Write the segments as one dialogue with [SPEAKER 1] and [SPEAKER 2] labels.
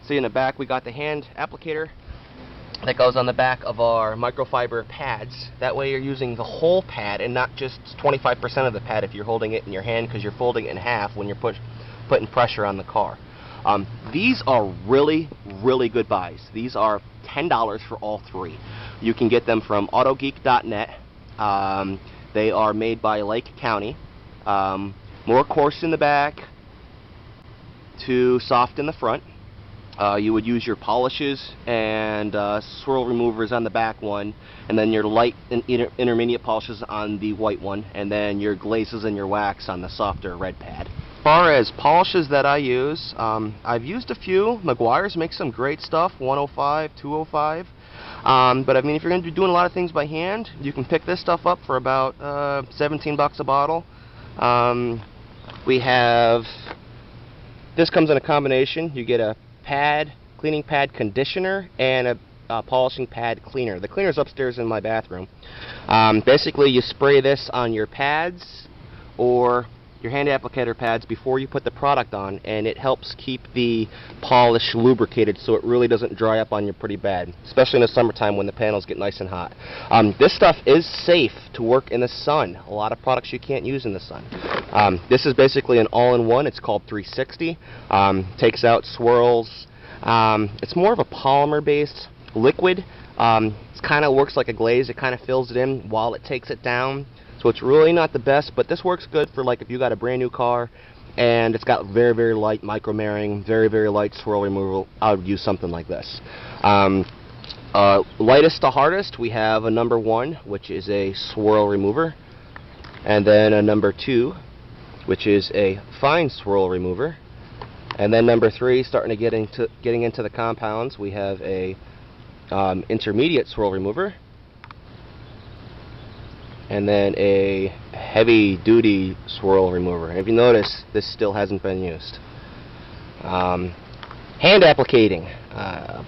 [SPEAKER 1] See, in the back we got the hand applicator that goes on the back of our microfiber pads. That way you're using the whole pad and not just 25% of the pad if you're holding it in your hand, because you're folding it in half when you're putting pressure on the car. These are really, really good buys. These are $10 for all three. You can get them from autogeek.net. They are made by Lake County. More coarse in the back to soft in the front. You would use your polishes and swirl removers on the back one, and then your light and intermediate polishes on the white one, and then your glazes and your wax on the softer red pad. As far as polishes that I use, I've used a few. Meguiar's makes some great stuff, 105, 205. But I mean, if you're going to be doing a lot of things by hand, you can pick this stuff up for about $17 a bottle. We have, this comes in a combination. You get a cleaning pad conditioner and a polishing pad cleaner. The cleaner's upstairs in my bathroom. Basically, you spray this on your pads or your hand applicator pads before you put the product on, and it helps keep the polish lubricated so it really doesn't dry up on you pretty bad, especially in the summertime when the panels get nice and hot. This stuff is safe to work in the sun. A lot of products you can't use in the sun. This is basically an all-in-one. It's called 360. Takes out swirls. It's more of a polymer-based liquid. It kind of works like a glaze. It kind of fills it in while it takes it down. So it's really not the best, but this works good for like if you got a brand new car and it's got very, very light micro marring, very, very light swirl removal. I would use something like this. Lightest to hardest, we have a number 1, which is a swirl remover, and then a number 2, which is a fine swirl remover, and then number 3, starting to getting into the compounds, we have a intermediate swirl remover, and then a heavy-duty swirl remover. And if you notice, this still hasn't been used. Hand applicating,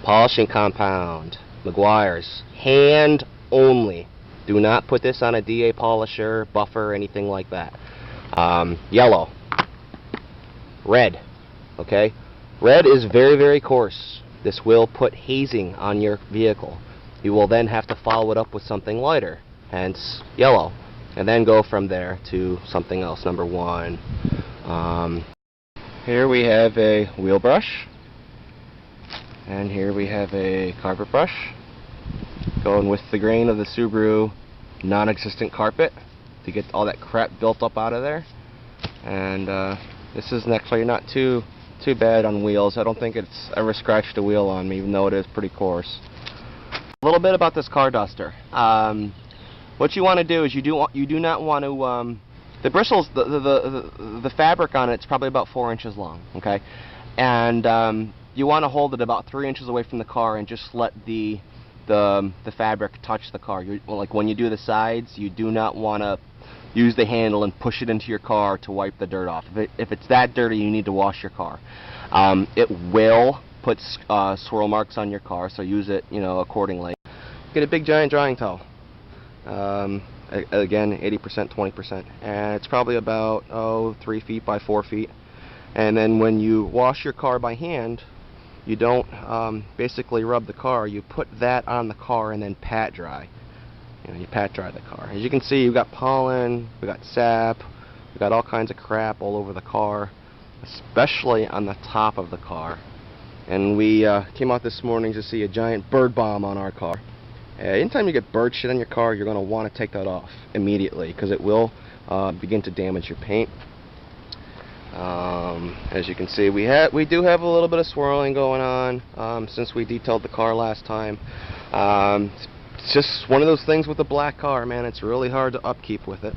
[SPEAKER 1] polishing compound, Meguiar's, hand only. Do not put this on a DA polisher, buffer, anything like that. Yellow, red, okay? Red is very, very coarse. This will put hazing on your vehicle. You will then have to follow it up with something lighter, hence yellow, and then go from there to something else, number 1. Here we have a wheel brush, and here we have a carpet brush, going with the grain of the Subaru non-existent carpet to get all that crap built up out of there. And this is actually not too bad on wheels. I don't think it's ever scratched a wheel on me, even though it is pretty coarse. A little bit about this car duster. What you want to do is you do not want to the bristles, the fabric on it's probably about 4 inches long, okay, and you want to hold it about 3 inches away from the car and just let the fabric touch the car. Like when you do the sides, you do not want to use the handle and push it into your car to wipe the dirt off. If it's that dirty, you need to wash your car. It will put swirl marks on your car, so use it, accordingly. Get a big giant drying towel. Again, 80%, 20%, and it's probably about 3 feet by 4 feet. And then when you wash your car by hand, you don't basically rub the car. You put that on the car and then pat dry. You pat dry the car. As you can see, you've got pollen, we've got sap, we've got all kinds of crap all over the car, especially on the top of the car. And we came out this morning to see a giant bird bomb on our car. Anytime you get bird shit on your car, you're going to want to take that off immediately, because it will begin to damage your paint. As you can see, we do have a little bit of swirling going on since we detailed the car last time. It's just one of those things with a black car, man. It's really hard to upkeep with it.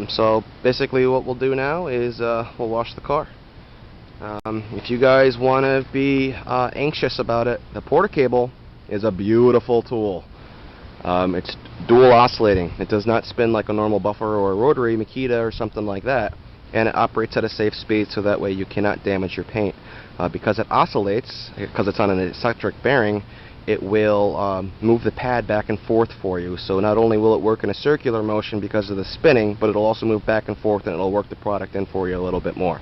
[SPEAKER 1] So basically what we'll do now is we'll wash the car. If you guys want to be anxious about it, the porta cable is a beautiful tool. It's dual oscillating. It does not spin like a normal buffer or a rotary Makita or something like that, and it operates at a safe speed, so that way you cannot damage your paint. Because it oscillates, because it's on an eccentric bearing, it will move the pad back and forth for you. So not only will it work in a circular motion because of the spinning, but it'll also move back and forth, and it'll work the product in for you a little bit more.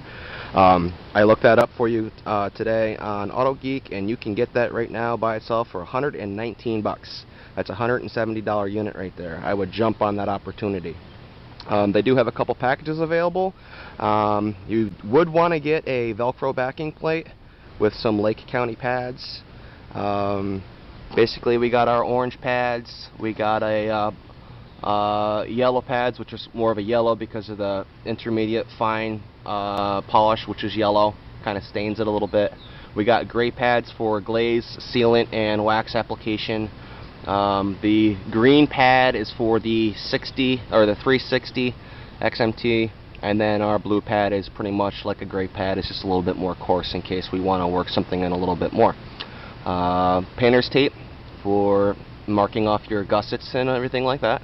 [SPEAKER 1] I looked that up for you today on AutoGeek, and you can get that right now by itself for 119 bucks. That's a $170 unit right there. I would jump on that opportunity. They do have a couple packages available. You would want to get a Velcro backing plate with some Lake County pads. Basically, we got our orange pads. We got a yellow pads, which is more of a yellow because of the intermediate fine polish, which is yellow, kind of stains it a little bit. We got gray pads for glaze, sealant, and wax application. The green pad is for the 60 or the 360 XMT, and then our blue pad is pretty much like a gray pad. It's just a little bit more coarse in case we want to work something in a little bit more. Painter's tape for marking off your gussets and everything like that.